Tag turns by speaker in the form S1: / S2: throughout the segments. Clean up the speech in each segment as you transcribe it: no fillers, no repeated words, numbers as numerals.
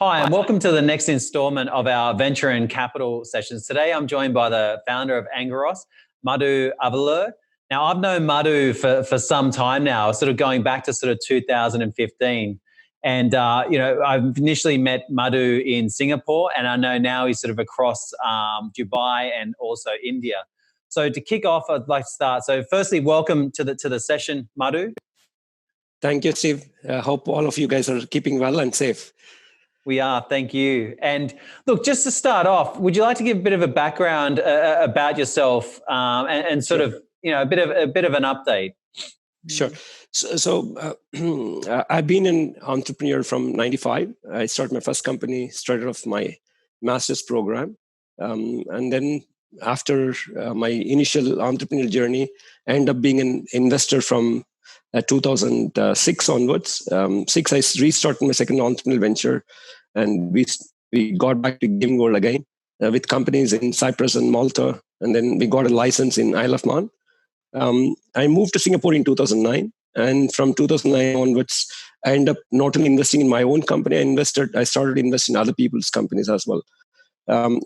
S1: Hi, and welcome to the next installment of our Venture and Capital sessions. Today, I'm joined by the founder of Angeros, Madhu Avalur. Now, I've known Madhu for some time now, sort of going back to sort of 2015. And, I've initially met Madhu in Singapore, and I know now he's sort of across Dubai and also India. So to kick off, I'd like to start. So firstly, welcome to the session, Madhu.
S2: Thank you, Steve. I hope all of you guys are keeping well and safe.
S1: We are, thank you. And look, just to start off, would you like to give a bit of a background about yourself and sort of, a bit of an update?
S2: Sure. So I've been an entrepreneur from '95. I started my first company, started off my master's program. And then after my initial entrepreneurial journey, I ended up being an investor from 2006 onwards. I restarted my second entrepreneurial venture, and we got back to game world again with companies in Cyprus and Malta, and then we got a license in Isle of Man. I moved to Singapore in 2009, and from 2009 onwards, I ended up not only investing in my own company, I started investing in other people's companies as well.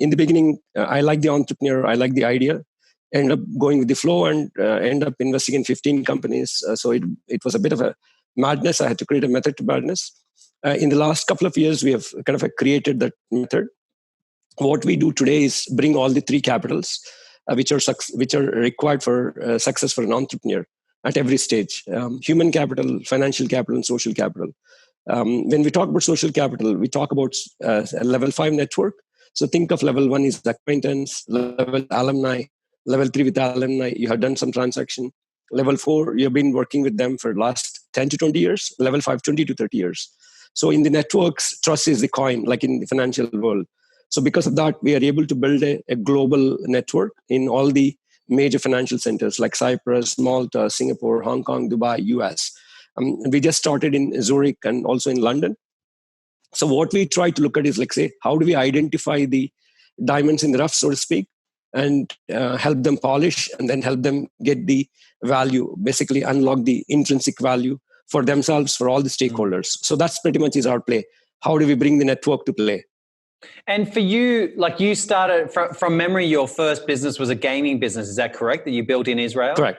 S2: In the beginning, I like the entrepreneur, I like the idea. End up going with the flow and end up investing in 15 companies. So it was a bit of a madness. I had to create a method to madness. In the last couple of years, we have kind of created that method. What we do today is bring all the three capitals, which are required for success for an entrepreneur at every stage: human capital, financial capital, and social capital. When we talk about social capital, we talk about a level 5 network. So think of level 1 is acquaintance, level alumni. Level 3 with alumni, you have done some transaction. Level 4, you've been working with them for the last 10 to 20 years. Level 5, 20 to 30 years. So in the networks, trust is the coin, like in the financial world. So because of that, we are able to build a global network in all the major financial centers like Cyprus, Malta, Singapore, Hong Kong, Dubai, US. We just started in Zurich and also in London. So what we try to look at is how do we identify the diamonds in the rough, so to speak, and help them polish and then help them get the value, basically unlock the intrinsic value for themselves, for all the stakeholders. So that's pretty much is our play. How do we bring the network to play?
S1: And for you, like you started from memory, your first business was a gaming business. Is that correct? That you built in Israel?
S2: Correct.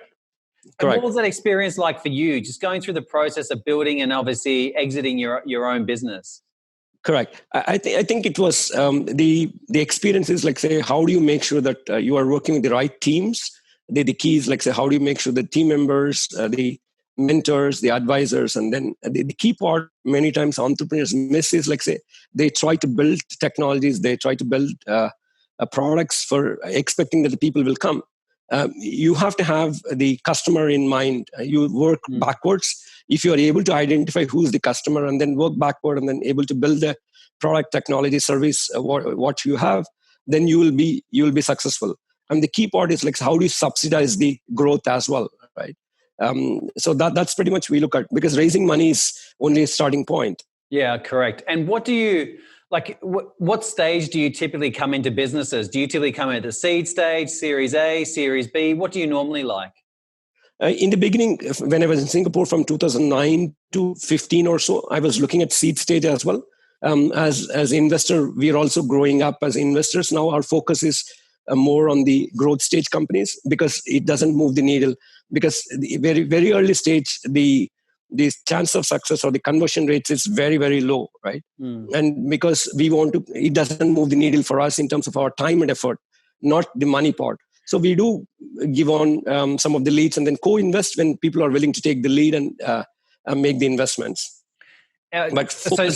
S1: And what was that experience like for you? Just going through the process of building and obviously exiting your own business?
S2: Correct. I think it was the experience is how do you make sure that you are working with the right teams? The keys, how do you make sure the team members, the mentors, the advisors, and then the key part many times entrepreneurs miss is they try to build technologies, they try to build products for expecting that the people will come. You have to have the customer in mind. You work backwards. If you are able to identify who's the customer and then work backward and then able to build a product, technology, service, what you have, then you will be successful. And the key part is how do you subsidize the growth as well, right? So that's pretty much we look at, because raising money is only a starting point.
S1: Yeah, correct. And what do you what stage do you typically come into businesses? Do you typically come at the seed stage, Series A, Series B? What do you normally like?
S2: In the beginning, when I was in Singapore from 2009 to 15 or so, I was looking at seed stage as well. As investor, we are also growing up as investors. Now our focus is more on the growth stage companies because it doesn't move the needle. Because the very, very early stage, the chance of success or the conversion rates is very, very low, right? And because it doesn't move the needle for us in terms of our time and effort, not the money part. So we do give on some of the leads and then co-invest when people are willing to take the lead and make the investments. But
S1: so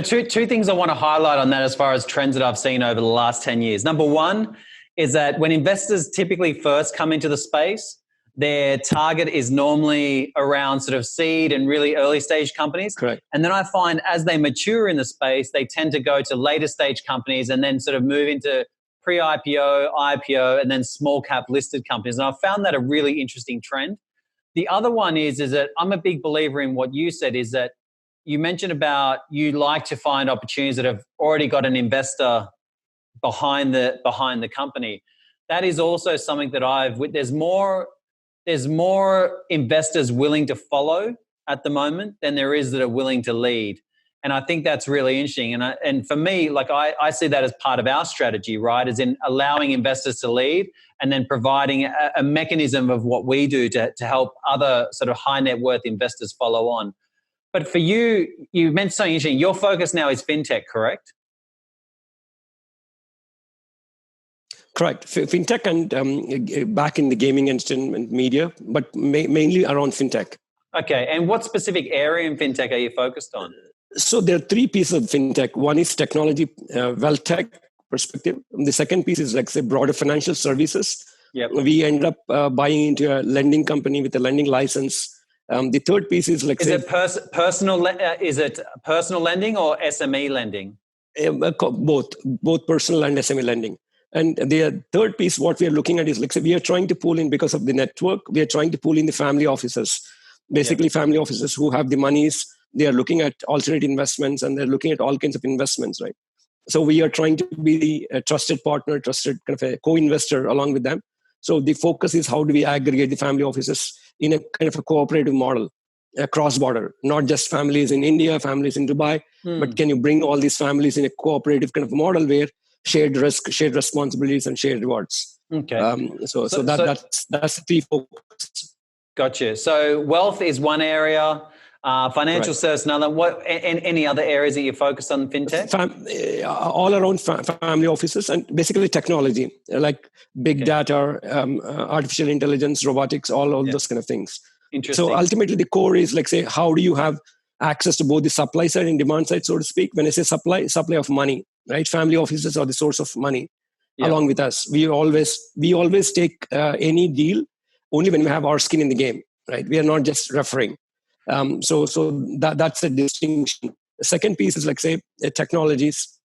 S1: two things I want to highlight on that as far as trends that I've seen over the last 10 years. Number one is that when investors typically first come into the space, their target is normally around sort of seed and really early stage companies.
S2: Correct.
S1: And then I find as they mature in the space, they tend to go to later stage companies and then sort of move into pre-IPO, IPO, and then small cap listed companies. And I've found that a really interesting trend. The other one is that I'm a big believer in what you said, is that you mentioned about you like to find opportunities that have already got an investor behind the company. That is also something that there's more investors willing to follow at the moment than there is that are willing to lead. And I think that's really interesting. And for me, like I see that as part of our strategy, right? Is in allowing investors to lead and then providing a mechanism of what we do to help other sort of high net worth investors follow on. But for you, you mentioned something interesting. Your focus now is fintech, correct?
S2: Correct. Fintech and back in the gaming and entertainment media, but mainly around fintech.
S1: Okay. And what specific area in fintech are you focused on?
S2: So there are three pieces of fintech. One is technology, wealth tech perspective. And the second piece is, like, say, broader financial services.
S1: Yep.
S2: We end up buying into a lending company with a lending license. The third piece is, like,
S1: is it personal lending or SME lending?
S2: Both personal and SME lending. And the third piece, what we are looking at is, like, say, we are trying to pull in, because of the network, we are trying to pull in the family offices. Basically, family offices who have the monies, they are looking at alternate investments, and they're looking at all kinds of investments, right? So we are trying to be a trusted partner, trusted kind of a co-investor along with them. So the focus is, how do we aggregate the family offices in a kind of a cooperative model, cross-border, not just families in India, families in Dubai, but can you bring all these families in a cooperative kind of model where shared risk, shared responsibilities, and shared rewards. Okay. So that's the three focus.
S1: Gotcha. So wealth is one area, financial service another. What and any other areas that you focus on fintech?
S2: All around family offices and basically technology, like big data, artificial intelligence, robotics, all those kind of things.
S1: Interesting.
S2: So ultimately, the core is, like, say, how do you have access to both the supply side and demand side, so to speak? When I say supply of money, right? Family offices are the source of money along with us. We always take any deal only when we have our skin in the game, right? We are not just referring. So that's the distinction. The second piece is, like, say, technologies,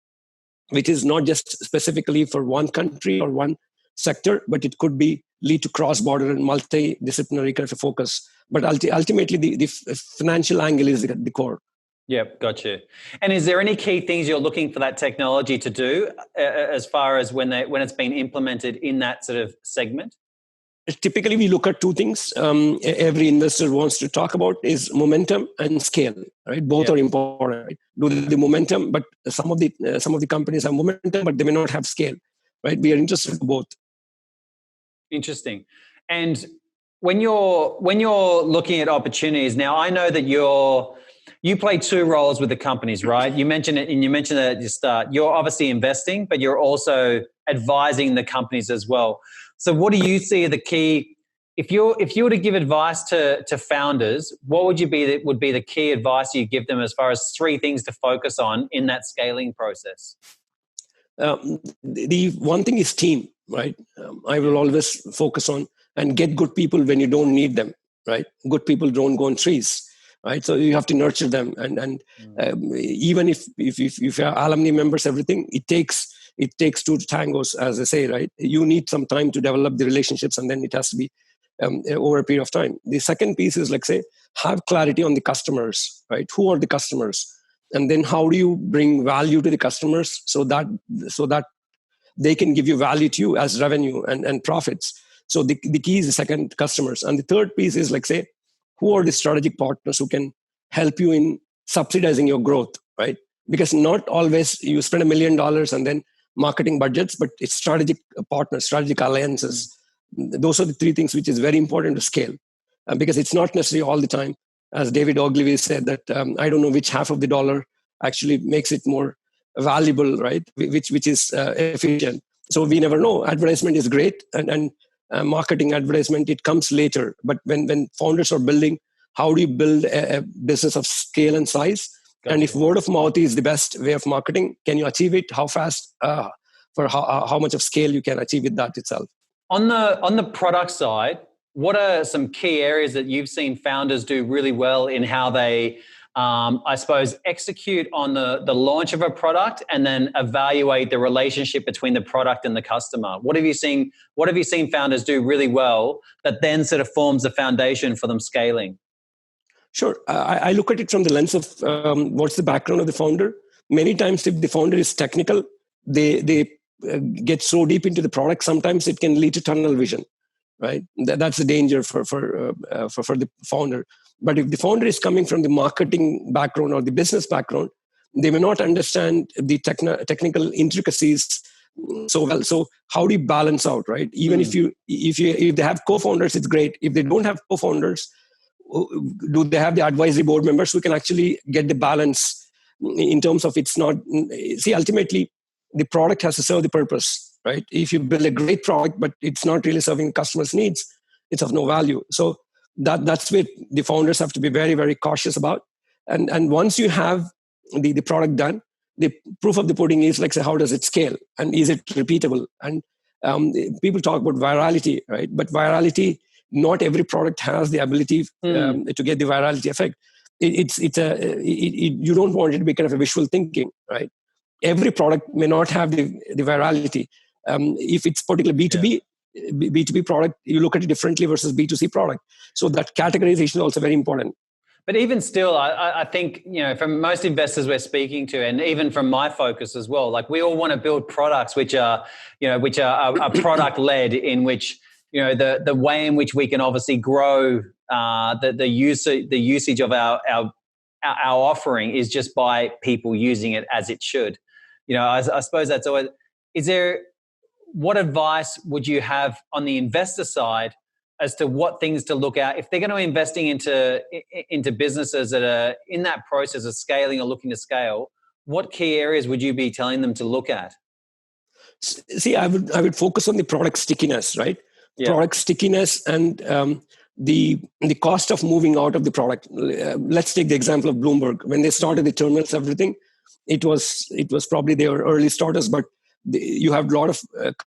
S2: which is not just specifically for one country or one sector, but it could be lead to cross-border and multidisciplinary kind of focus. But ultimately, the financial angle is the core.
S1: Yep, gotcha. And is there any key things you're looking for that technology to do as far as when it's been implemented in that sort of segment?
S2: Typically, we look at two things. Every investor wants to talk about is momentum and scale. Right, both are important. Right? Do the momentum, but some of the companies have momentum, but they may not have scale. Right, we are interested in both.
S1: Interesting. And when you're looking at opportunities, now I know that you play two roles with the companies, right? You mentioned it, and you mentioned it at the start. You're obviously investing, but you're also advising the companies as well. So what do you see are the key? If you were to give advice to founders, what would be the key advice you give them as far as three things to focus on in that scaling process?
S2: The one thing is team, right? I will always focus on and get good people when you don't need them, right? Good people don't go on trees. Right, so you have to nurture them, and even if you have alumni members, everything it takes two tangos, as I say, right? You need some time to develop the relationships, and then it has to be over a period of time. The second piece is, like, say, have clarity on the customers, right? Who are the customers, and then how do you bring value to the customers so that they can give you value to you as revenue and profits. So the key is the second, customers, and the third piece is, like, say, who are the strategic partners who can help you in subsidizing your growth, right? Because not always you spend $1 million and then marketing budgets, but it's strategic partners, strategic alliances. Those are the three things which is very important to scale, because it's not necessarily all the time. As David Ogilvy said, that I don't know which half of the dollar actually makes it more valuable, right? Which is efficient. So we never know. Advertisement is great, and marketing advertisement, it comes later. But when founders are building, how do you build a business of scale and size? Gotcha. And if word of mouth is the best way of marketing, can you achieve it? How fast? For how much of scale you can achieve with that itself?
S1: On the product side, what are some key areas that you've seen founders do really well in how they, I suppose, execute on the launch of a product and then evaluate the relationship between the product and the customer? What have you seen founders do really well that then sort of forms the foundation for them scaling?
S2: Sure. I look at it from the lens of what's the background of the founder. Many times, if the founder is technical, they get so deep into the product, sometimes it can lead to tunnel vision, right? That's the danger for the founder. But if the founder is coming from the marketing background or the business background, They may not understand the technical intricacies so well. So how do you balance out, right? Even if they have co-founders, it's great. If they don't have co-founders, do they have the advisory board members who can actually get the balance in terms of it's not, see, ultimately the product has to serve the purpose, right? If you build a great product, but it's not really serving customers' needs, it's of no value. So that's where the founders have to be very, very cautious about. And once you have the product done, the proof of the pudding is like, say, how does it scale? And is it repeatable? And people talk about virality, right? But virality, not every product has the ability to get the virality effect. You don't want it to be kind of a visual thinking, right? Every product may not have the virality. If it's particularly B2B product, you look at it differently versus B2C product. So that categorization is also very important.
S1: But even still, I think, from most investors we're speaking to, and even from my focus as well, like we all want to build products which are product led, in which, the way in which we can obviously grow the usage of our offering is just by people using it as it should. I suppose that's always. What advice would you have on the investor side as to what things to look at if they're going to be investing into businesses that are in that process of scaling or looking to scale? What key areas would you be telling them to look at?
S2: See, I would focus on the product stickiness, right? Yeah. Product stickiness and the cost of moving out of the product. Let's take the example of Bloomberg. When they started the terminals, everything, it was probably they were early starters, but you have a lot of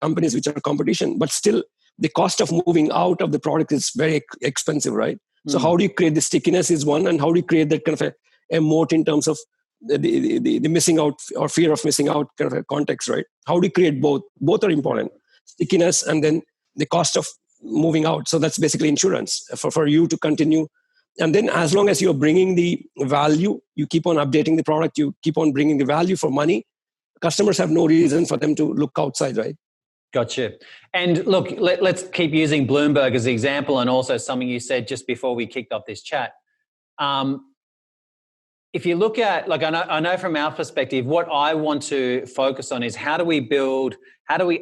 S2: companies which are competition, but still the cost of moving out of the product is very expensive, right? So how do you create the stickiness is one, and how do you create that kind of a moat in terms of the missing out or fear of missing out kind of a context, right? How do you create both? Both are important. Stickiness and then the cost of moving out. So that's basically insurance for you to continue. And then as long as you're bringing the value, you keep on updating the product, you keep on bringing the value for money, customers have no reason for them to look outside, right?
S1: Gotcha. And look, let's keep using Bloomberg as the example, and also something you said just before we kicked off this chat. If you look at, like, I know from our perspective, what I want to focus on is how do we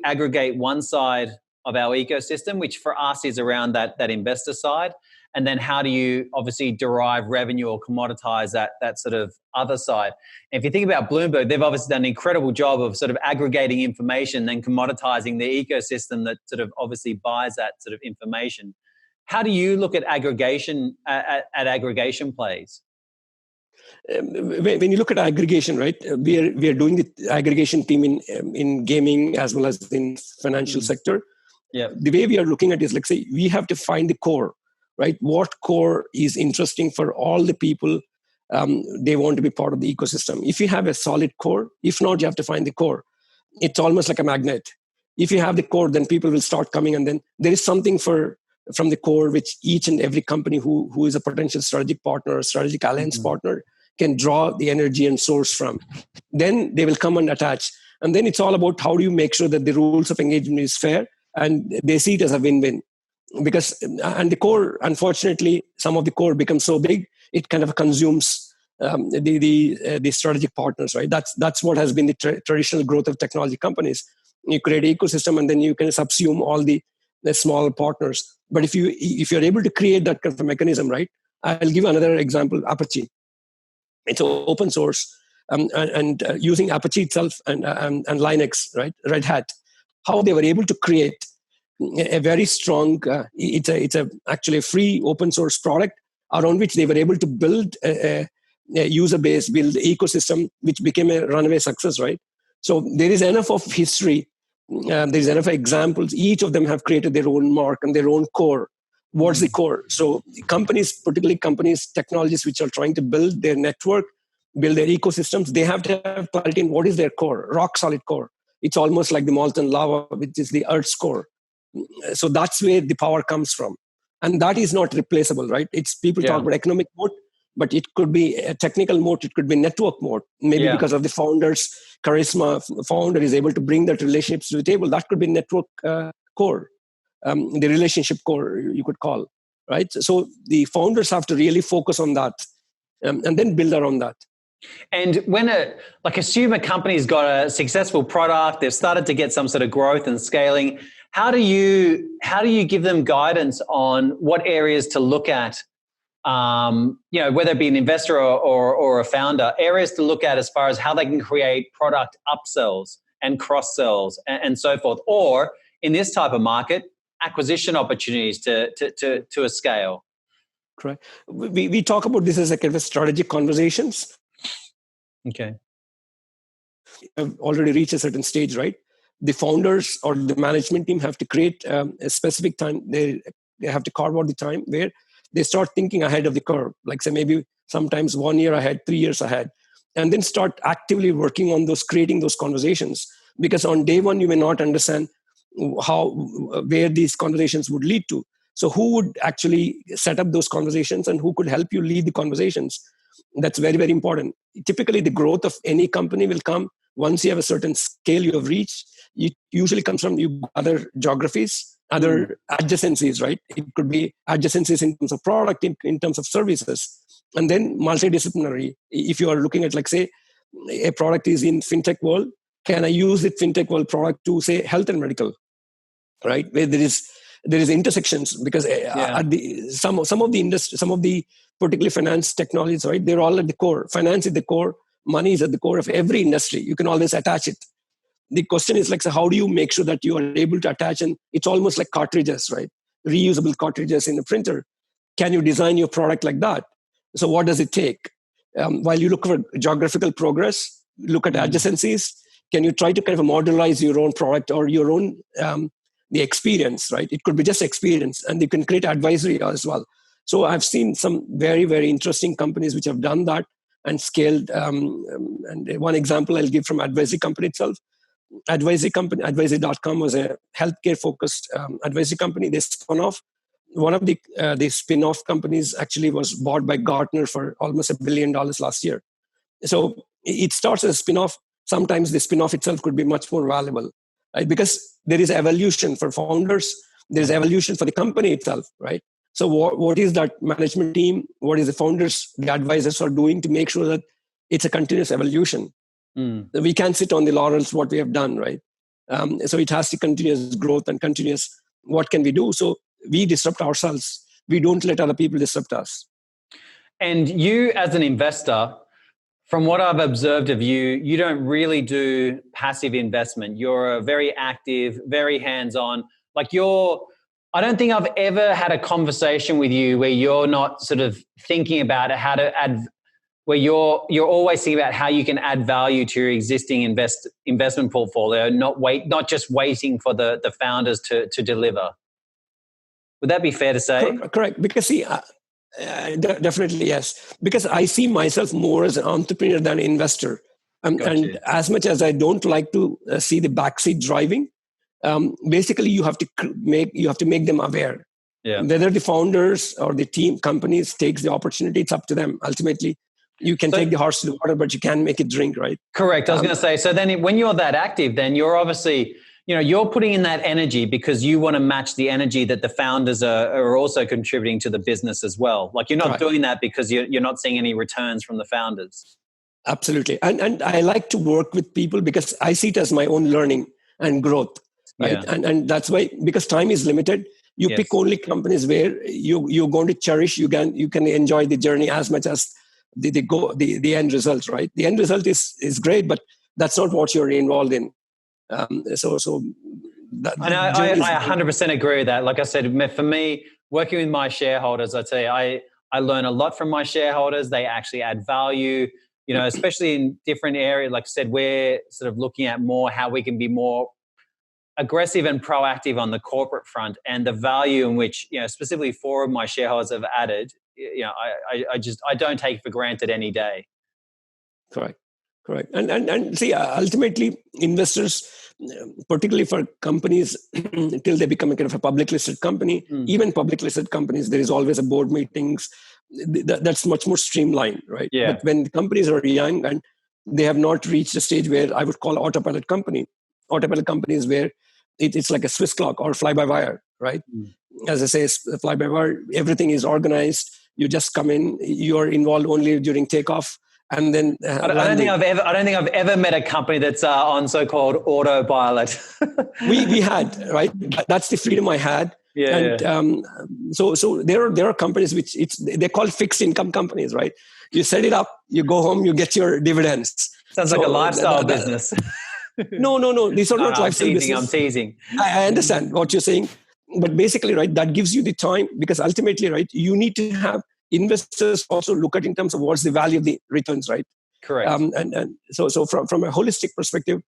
S1: aggregate one side of our ecosystem, which for us is around that investor side, and then how do you obviously derive revenue or commoditize that sort of other side. And if you think about Bloomberg, they've obviously done an incredible job of sort of aggregating information, then commoditizing the ecosystem that sort of obviously buys that sort of information. How do you look at aggregation at aggregation plays?
S2: When you look at aggregation, right, we are doing the aggregation team in gaming as well as in financial sector.
S1: Yeah.
S2: The way we are looking at it is, like, say, we have to find the core, right? What core is interesting for all the people they want to be part of the ecosystem. If you have a solid core, if not, you have to find the core. It's almost like a magnet. If you have the core, then people will start coming, and then there is something from the core which each and every company who is a potential strategic partner or strategic alliance partner can draw the energy and source from. Then they will come and attach. And then it's all about how do you make sure that the rules of engagement is fair and they see it as a win-win. And the core, unfortunately, some of the core becomes so big, it kind of consumes the strategic partners, right? That's what has been the traditional growth of technology companies. You create an ecosystem and then you can subsume all the small partners. But if you're able to create that kind of a mechanism, right? I'll give another example, Apache. It's open source and using Apache itself and Linux, right? Red Hat, how they were able to create a very strong, it's actually a free open source product around which they were able to build a user base, build an ecosystem, which became a runaway success, right? So there is enough of history, there is enough examples. Each of them have created their own mark and their own core. What's the core? So companies, particularly companies, technologies which are trying to build their network, build their ecosystems, they have to have clarity in what is their core, rock solid core. It's almost like the molten lava, which is the Earth's core. So that's where the power comes from. And that is not replaceable, right? It's people talk about economic moat, but it could be a technical moat, it could be network moat. Maybe because of the founder's charisma, founder is able to bring that relationships to the table. That could be network core, the relationship core, you could call, right? So the founders have to really focus on that and then build around that.
S1: And when assume a company's got a successful product, they've started to get some sort of growth and scaling. How do you give them guidance on what areas to look at? Whether it be an investor or a founder, areas to look at as far as how they can create product upsells and cross sells and so forth, or in this type of market, acquisition opportunities to a scale.
S2: Correct. We talk about this as a kind of strategic conversations.
S1: Okay.
S2: I've already reached a certain stage, right? The founders or the management team have to create a specific time. They have to carve out the time where they start thinking ahead of the curve, like say maybe sometimes 1 year ahead, 3 years ahead, and then start actively working on creating those conversations. Because on day one, you may not understand where these conversations would lead to. So who would actually set up those conversations and who could help you lead the conversations? That's very, very important. Typically, the growth of any company will come once you have a certain scale you have reached. It usually comes from other geographies, other adjacencies, right? It could be adjacencies in terms of product, in terms of services, and then multidisciplinary. If you are looking at, like, say, a product is in fintech world, can I use the fintech world product to, say, health and medical, right? Where there is intersections, because some of the industry, some of the particularly finance technologies, right? They're all at the core. Finance is the core. Money is at the core of every industry. You can always attach it. The question is, like, so how do you make sure that you are able to attach? And it's almost like cartridges, right? Reusable cartridges in a printer. Can you design your product like that? So what does it take? While you look for geographical progress, look at adjacencies. Can you try to kind of modularize your own product or your own the experience, right? It could be just experience, and you can create advisory as well. So I've seen some very, very interesting companies which have done that and scaled. And one example I'll give from Advisory Company itself. Advisory.com was a healthcare-focused advisory company. They spun off. One of the spin-off companies actually was bought by Gartner for almost $1 billion last year. So it starts as a spin-off. Sometimes the spin-off itself could be much more valuable, right? Because there is evolution for founders. There's evolution for the company itself, right? So what is that management team? What is the founders, the advisors are doing to make sure that it's a continuous evolution? We can't sit on the laurels, what we have done, right? So it has to continuous growth and continuous, what can we do? So we disrupt ourselves. We don't let other people disrupt us.
S1: And you as an investor, from what I've observed of you, you don't really do passive investment. You're a very active, very hands-on. I don't think I've ever had a conversation with you where you're not sort of thinking about how to add, where you're always thinking about how you can add value to your existing investment portfolio, not just waiting for the founders to deliver. Would that be fair to say?
S2: Correct. Because see, definitely yes. Because I see myself more as an entrepreneur than an investor, and as much as I don't like to see the backseat driving. Basically, you have to make them aware. Yeah. Whether the founders or the team, companies takes the opportunity, it's up to them. Ultimately, you can take the horse to the water, but you can't make it drink, right?
S1: Correct. I was going to say. So then, when you're that active, then you're obviously, you're putting in that energy because you want to match the energy that the founders are also contributing to the business as well. Like you're not doing that because you're not seeing any returns from the founders.
S2: Absolutely, and I like to work with people because I see it as my own learning and growth. Right. Yeah. And that's why, because time is limited, you pick only companies where you're going to cherish, you can enjoy the journey as much as the end result, right? The end result is great, but that's not what you're involved in. So that,
S1: and I 100% agree with that. Like I said, for me, working with my shareholders, I tell you, I learn a lot from my shareholders. They actually add value, especially in different areas. Like I said, we're sort of looking at more how we can be more aggressive and proactive on the corporate front, and the value in which, specifically 4 of my shareholders have added, I don't take for granted any day.
S2: Correct. And see, ultimately investors, particularly for companies, until they become a kind of a public listed company, even public listed companies, there is always a board meetings. That's much more streamlined, right? Yeah. But when the companies are young and they have not reached a stage where I would call autopilot companies where it's like a Swiss clock or fly-by-wire, right? As I say, fly-by-wire, everything is organized. You just come in, you're involved only during takeoff, and then
S1: I don't think I've ever met a company that's on so-called autopilot.
S2: we had, right? That's the freedom I had.
S1: Yeah.
S2: And so there are companies which they're called fixed income companies, right? You set it up, you go home, you get your dividends.
S1: Sounds like a lifestyle business.
S2: No. These are not lifestyle business.
S1: I'm teasing.
S2: I understand what you're saying, but basically, right, that gives you the time, because ultimately, right, you need to have investors also look at in terms of what's the value of the returns, right?
S1: Correct.
S2: And so from a holistic perspective,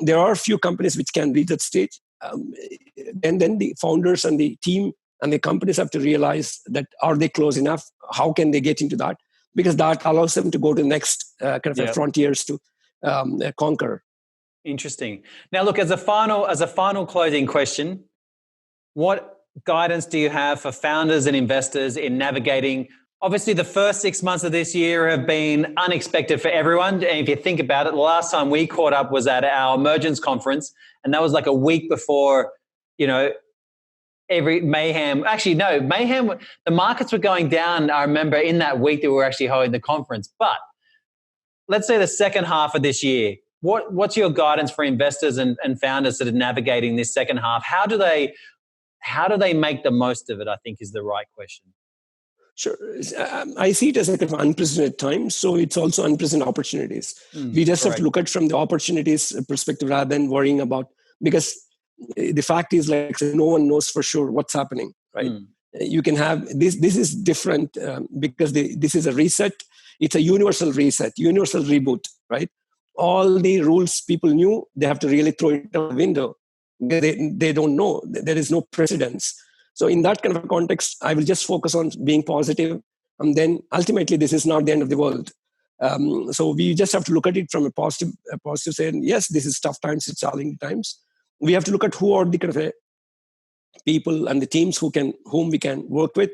S2: there are a few companies which can reach that stage. And then the founders and the team and the companies have to realize that, are they close enough? How can they get into that? Because that allows them to go to the next frontiers to conquer.
S1: Interesting. Now, look, as a final closing question, what guidance do you have for founders and investors in navigating? Obviously, the first 6 months of this year have been unexpected for everyone. And if you think about it, the last time we caught up was at our Emergence conference, and that was like a week before, every mayhem. Actually, no, mayhem. The markets were going down. I remember in that week that we were actually holding the conference. But let's say the second half of this year, what's your guidance for investors and founders that are navigating this second half? How do they make the most of it, I think, is the right question.
S2: Sure. I see it as like an unprecedented time. So it's also unprecedented opportunities. We just have to look at from the opportunities perspective rather than worrying about, because the fact is, like, no one knows for sure what's happening, right? You can have this is different because this is a reset. It's a universal reset, universal reboot, right? All the rules people knew, they have to really throw it out the window. They don't know. There is no precedence. So in that kind of a context, I will just focus on being positive. And then ultimately, this is not the end of the world. So we just have to look at it from a positive saying, yes, this is tough times, it's challenging times. We have to look at who are the kind of people and the teams whom we can work with,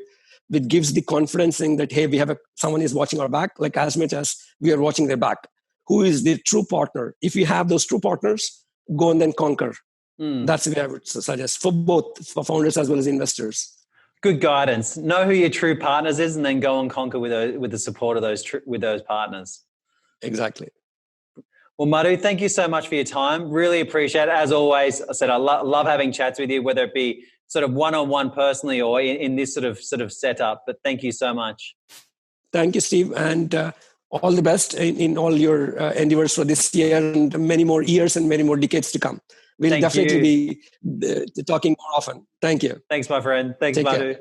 S2: which gives the confidence in that, hey, we have someone is watching our back, like as much as we are watching their back. Who is the true partner? If you have those true partners, go and then conquer. That's the way I would suggest for founders as well as investors.
S1: Good guidance. Know who your true partners is, and then go and conquer with the support of those partners.
S2: Exactly.
S1: Well, Madhu, thank you so much for your time. Really appreciate it. As always, I said I love having chats with you, whether it be sort of one-on-one personally or in this sort of setup. But thank you so much.
S2: Thank you, Steve, and all the best in all your endeavors for this year and many more years and many more decades to come. We'll definitely be talking more often. Thank you.
S1: Thanks, my friend. Thanks, Madhu.